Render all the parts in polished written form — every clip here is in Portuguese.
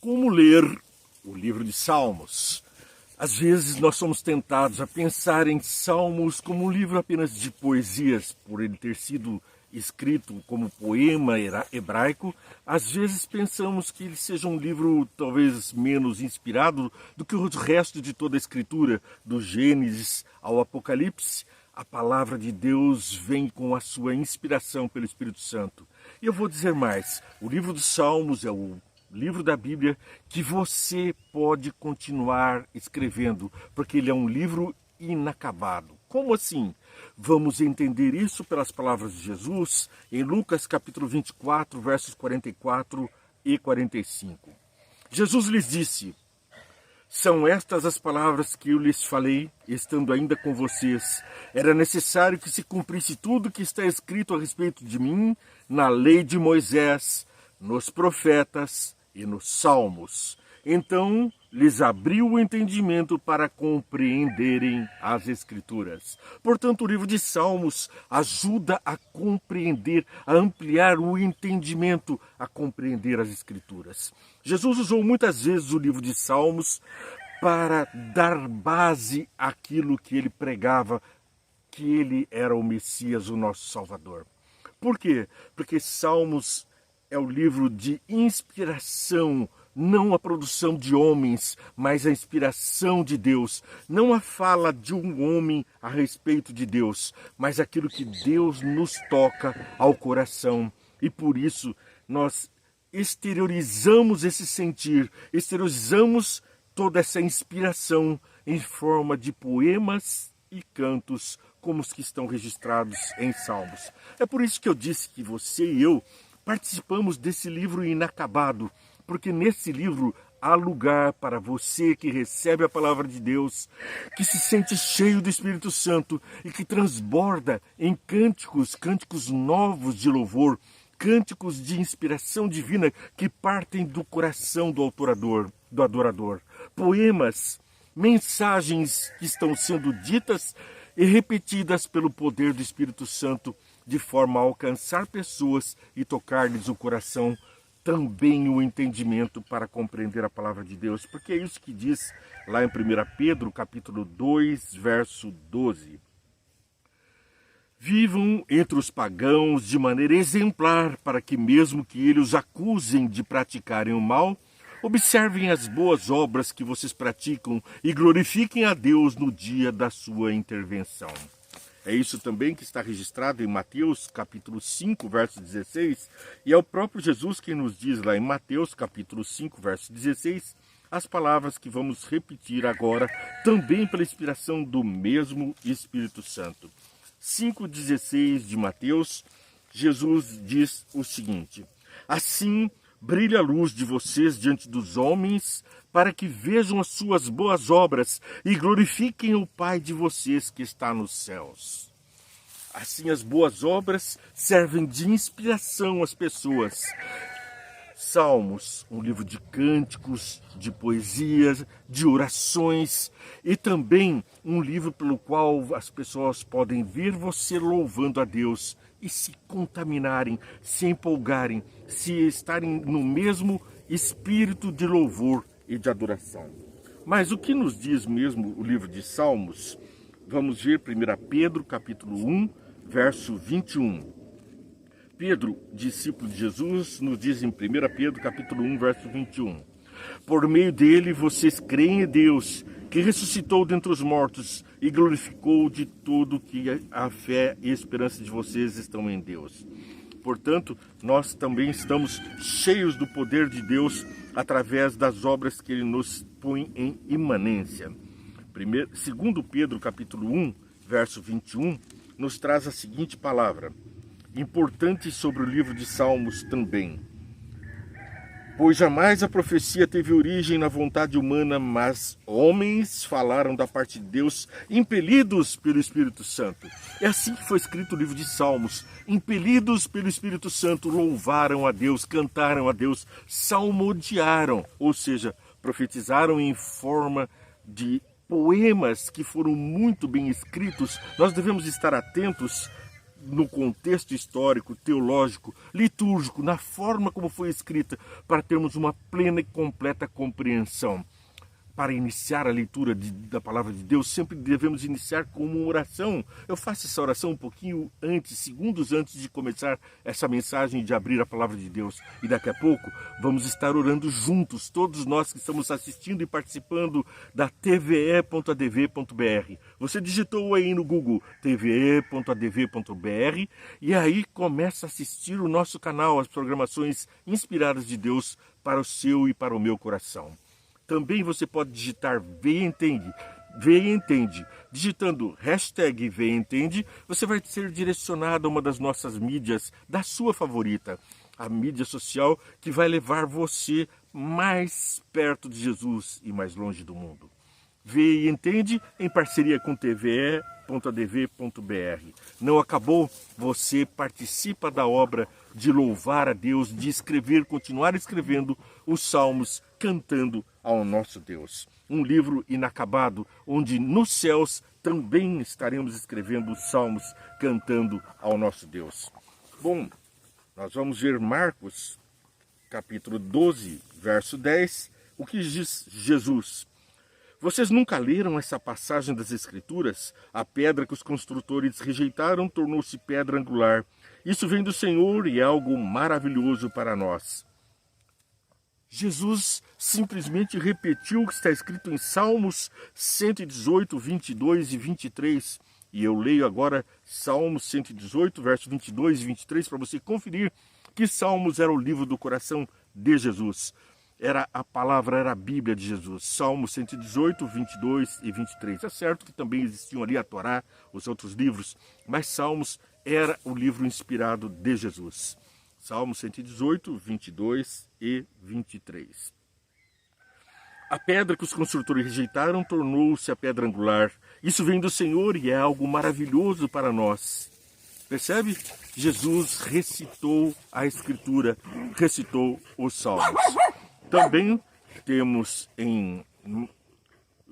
Como ler o livro de Salmos? Às vezes nós somos tentados a pensar em Salmos como um livro apenas de poesias, por ele ter sido escrito como poema hebraico. Às vezes pensamos que ele seja um livro talvez menos inspirado do que o resto de toda a escritura, do Gênesis ao Apocalipse. A palavra de Deus vem com a sua inspiração pelo Espírito Santo. E eu vou dizer mais, o livro dos Salmos é o livro da Bíblia que você pode continuar escrevendo, porque ele é um livro inacabado. Como assim? Vamos entender isso pelas palavras de Jesus em Lucas capítulo 24, versos 44 e 45. Jesus lhes disse: são estas as palavras que eu lhes falei, estando ainda com vocês. Era necessário que se cumprisse tudo que está escrito a respeito de mim na lei de Moisés, nos profetas e nos salmos. Então lhes abriu o entendimento para compreenderem as Escrituras. Portanto, o livro de Salmos ajuda a compreender, a ampliar o entendimento, a compreender as Escrituras. Jesus usou muitas vezes o livro de Salmos para dar base àquilo que ele pregava, que ele era o Messias, o nosso Salvador. Por quê? Porque Salmos é o livro de inspiração, não a produção de homens, mas a inspiração de Deus. Não a fala de um homem a respeito de Deus, mas aquilo que Deus nos toca ao coração. E por isso nós exteriorizamos esse sentir, exteriorizamos toda essa inspiração em forma de poemas e cantos, como os que estão registrados em Salmos. É por isso que eu disse que você e eu participamos desse livro inacabado, porque nesse livro há lugar para você que recebe a palavra de Deus, que se sente cheio do Espírito Santo e que transborda em cânticos novos de louvor, cânticos de inspiração divina que partem do coração do adorador. Poemas, mensagens que estão sendo ditas e repetidas pelo poder do Espírito Santo, de forma a alcançar pessoas e tocar-lhes o coração, também o entendimento para compreender a palavra de Deus. Porque é isso que diz lá em 1 Pedro, capítulo 2, verso 12. Vivam entre os pagãos de maneira exemplar, para que mesmo que eles os acusem de praticarem o mal, observem as boas obras que vocês praticam e glorifiquem a Deus no dia da sua intervenção. É isso também que está registrado em Mateus capítulo 5, verso 16, e é o próprio Jesus quem nos diz lá em Mateus capítulo 5, verso 16, as palavras que vamos repetir agora, também pela inspiração do mesmo Espírito Santo. 5,16 de Mateus, Jesus diz o seguinte: assim brilha a luz de vocês diante dos homens, para que vejam as suas boas obras e glorifiquem o Pai de vocês que está nos céus. Assim, as boas obras servem de inspiração às pessoas. Salmos, um livro de cânticos, de poesias, de orações e também um livro pelo qual as pessoas podem ver você louvando a Deus e se contaminarem, se empolgarem, se estarem no mesmo espírito de louvor e de adoração. Mas o que nos diz mesmo o livro de Salmos? Vamos ver 1 Pedro capítulo 1, verso 21. Pedro, discípulo de Jesus, nos diz em 1 Pedro capítulo 1, verso 21. Por meio dele vocês creem em Deus, que ressuscitou dentre os mortos e glorificou de tudo que a fé e a esperança de vocês estão em Deus. Portanto, nós também estamos cheios do poder de Deus através das obras que ele nos põe em imanência. 2 Pedro capítulo 1, verso 21, nos traz a seguinte palavra, importante sobre o livro de Salmos também. Pois jamais a profecia teve origem na vontade humana, mas homens falaram da parte de Deus, impelidos pelo Espírito Santo. É assim que foi escrito o livro de Salmos. Impelidos pelo Espírito Santo, louvaram a Deus, cantaram a Deus, salmodiaram, ou seja, profetizaram em forma de poemas que foram muito bem escritos. Nós devemos estar atentos no contexto histórico, teológico, litúrgico, na forma como foi escrita, para termos uma plena e completa compreensão. Para iniciar a leitura da palavra de Deus, sempre devemos iniciar com uma oração. Eu faço essa oração um pouquinho antes, segundos antes de começar essa mensagem, de abrir a palavra de Deus. E daqui a pouco vamos estar orando juntos, todos nós que estamos assistindo e participando da tve.adv.br. Você digitou aí no Google tve.adv.br e aí começa a assistir o nosso canal, as programações inspiradas de Deus para o seu e para o meu coração. Também você pode digitar Veia Entende. Digitando hashtag Veia Entende, você vai ser direcionado a uma das nossas mídias, da sua favorita, a mídia social que vai levar você mais perto de Jesus e mais longe do mundo. Veia Entende em parceria com tve.adv.br. Não acabou? Você participa da obra de louvar a Deus, de escrever, continuar escrevendo os salmos, cantando ao nosso Deus. Um livro inacabado, onde nos céus também estaremos escrevendo os salmos, cantando ao nosso Deus. Bom, nós vamos ver Marcos, capítulo 12, verso 10, o que diz Jesus. Vocês nunca leram essa passagem das Escrituras? A pedra que os construtores rejeitaram tornou-se pedra angular. Isso vem do Senhor e é algo maravilhoso para nós. Jesus simplesmente repetiu o que está escrito em Salmos 118, 22 e 23. E eu leio agora Salmos 118, versos 22 e 23, para você conferir que Salmos era o livro do coração de Jesus. Era a palavra, era a Bíblia de Jesus. Salmos 118, 22 e 23. É certo que também existiam ali a Torá, os outros livros, mas Salmos era o livro inspirado de Jesus. Salmos 118, 22 e 23. A pedra que os construtores rejeitaram tornou-se a pedra angular. Isso vem do Senhor e é algo maravilhoso para nós. Percebe? Jesus recitou a Escritura, recitou os Salmos. Também temos em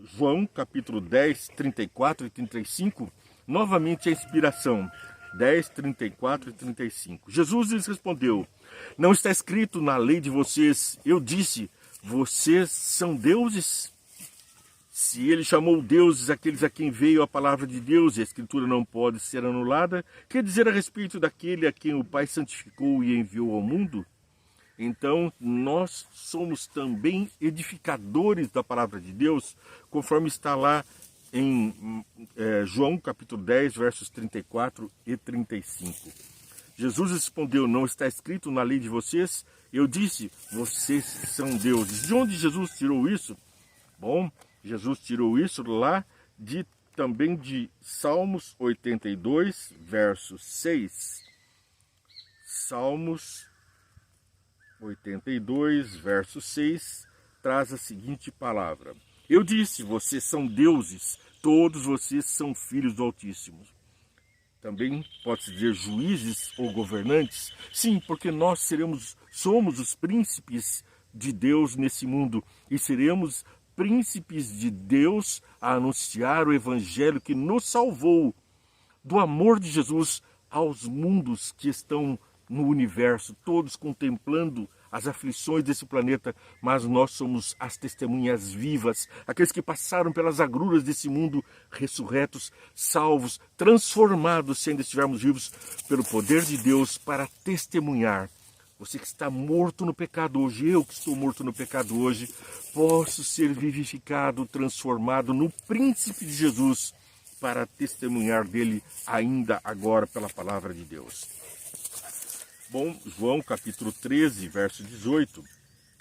João, capítulo 10, 34 e 35, novamente a inspiração. 10, 34 e 35. Jesus lhes respondeu: não está escrito na lei de vocês, eu disse, vocês são deuses? Se ele chamou deuses aqueles a quem veio a palavra de Deus e a Escritura não pode ser anulada, quer dizer a respeito daquele a quem o Pai santificou e enviou ao mundo? Então, nós somos também edificadores da palavra de Deus, conforme está lá em João capítulo 10, versos 34 e 35. Jesus respondeu: não está escrito na lei de vocês? Eu disse, vocês são deuses. De onde Jesus tirou isso? Bom, Jesus tirou isso lá também de Salmos 82, verso 6. Salmos 82, verso 6, traz a seguinte palavra: eu disse, vocês são deuses, todos vocês são filhos do Altíssimo. Também pode-se dizer juízes ou governantes. Sim, porque nós somos os príncipes de Deus nesse mundo e seremos príncipes de Deus a anunciar o evangelho que nos salvou do amor de Jesus aos mundos que estão no universo, todos contemplando as aflições desse planeta, mas nós somos as testemunhas vivas, aqueles que passaram pelas agruras desse mundo, ressurretos, salvos, transformados, se ainda estivermos vivos, pelo poder de Deus, para testemunhar. Você que está morto no pecado hoje, eu que estou morto no pecado hoje, posso ser vivificado, transformado no príncipe de Jesus, para testemunhar dele ainda agora pela palavra de Deus. Bom, João capítulo 13, verso 18,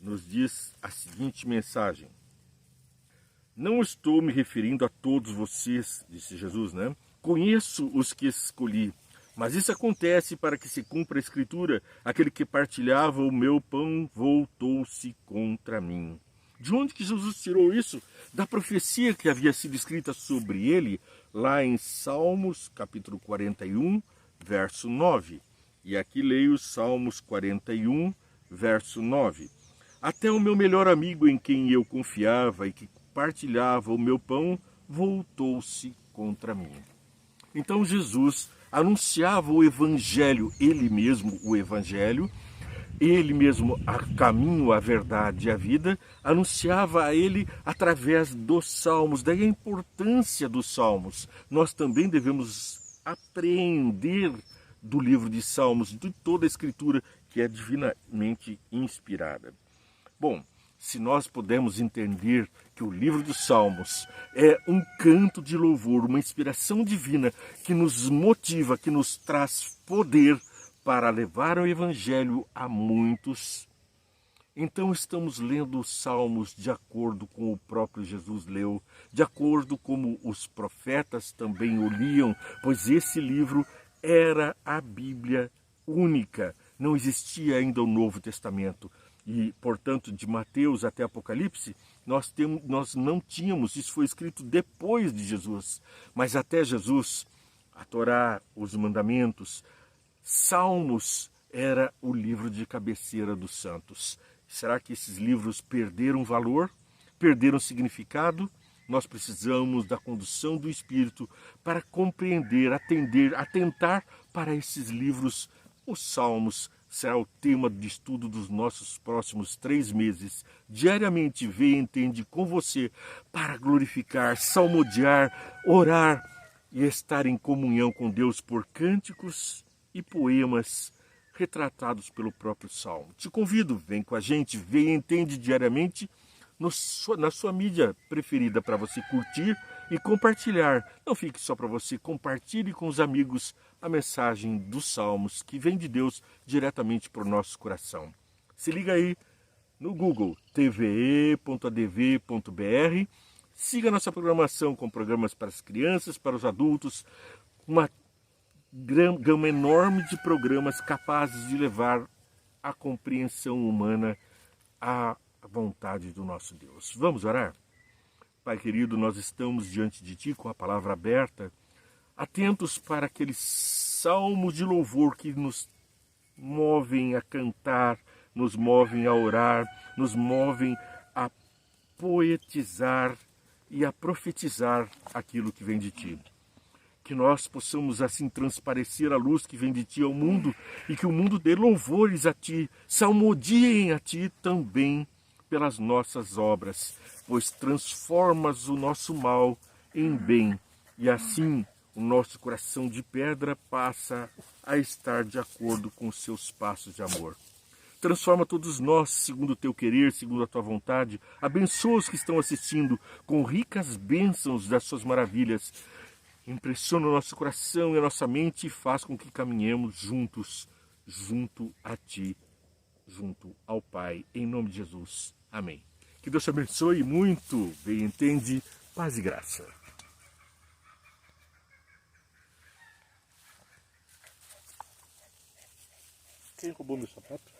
nos diz a seguinte mensagem: não estou me referindo a todos vocês, disse Jesus, né? Conheço os que escolhi, mas isso acontece para que se cumpra a Escritura: aquele que partilhava o meu pão voltou-se contra mim. De onde que Jesus tirou isso? Da profecia que havia sido escrita sobre ele, lá em Salmos capítulo 41, verso 9. E aqui leio Salmos 41, verso 9. Até o meu melhor amigo em quem eu confiava e que partilhava o meu pão, voltou-se contra mim. Então Jesus anunciava o Evangelho, ele mesmo o Evangelho, ele mesmo o caminho, a verdade e a vida, anunciava a ele através dos salmos. Daí a importância dos salmos. Nós também devemos apreender do livro de Salmos, de toda a escritura que é divinamente inspirada. Bom, se nós pudermos entender que o livro dos Salmos é um canto de louvor, uma inspiração divina que nos motiva, que nos traz poder para levar o Evangelho a muitos, então estamos lendo os Salmos de acordo com o próprio Jesus leu, de acordo como os profetas também o liam, pois esse livro era a Bíblia única, não existia ainda o Novo Testamento. E, portanto, de Mateus até Apocalipse, nós não tínhamos, isso foi escrito depois de Jesus, mas até Jesus, a Torá, os mandamentos, Salmos era o livro de cabeceira dos santos. Será que esses livros perderam valor? Perderam significado? Nós precisamos da condução do Espírito para compreender, atender, atentar para esses livros. Os Salmos será o tema de estudo dos nossos próximos 3 meses. Diariamente, vê e entende com você para glorificar, salmodiar, orar e estar em comunhão com Deus por cânticos e poemas retratados pelo próprio Salmo. Te convido, vem com a gente, vê e entende diariamente na sua mídia preferida para você curtir e compartilhar. Não fique só para você, compartilhe com os amigos a mensagem dos Salmos que vem de Deus diretamente para o nosso coração. Se liga aí no Google, tve.adv.br. Siga nossa programação com programas para as crianças, para os adultos, uma gama enorme de programas capazes de levar a compreensão humana à vontade do nosso Deus. Vamos orar? Pai querido, nós estamos diante de Ti com a palavra aberta, atentos para aqueles salmos de louvor que nos movem a cantar, nos movem a orar, nos movem a poetizar e a profetizar aquilo que vem de Ti. Que nós possamos assim transparecer a luz que vem de Ti ao mundo e que o mundo dê louvores a Ti, salmodiem a Ti também pelas nossas obras, pois transformas o nosso mal em bem e assim o nosso coração de pedra passa a estar de acordo com os Seus passos de amor. Transforma todos nós segundo o Teu querer, segundo a Tua vontade. Abençoa os que estão assistindo com ricas bênçãos das Suas maravilhas. Impressiona o nosso coração e a nossa mente e faz com que caminhemos juntos, junto a Ti, junto ao Pai, em nome de Jesus. Amém. Que Deus te abençoe muito. Bem entende, paz e graça. Quem roubou meu sapato?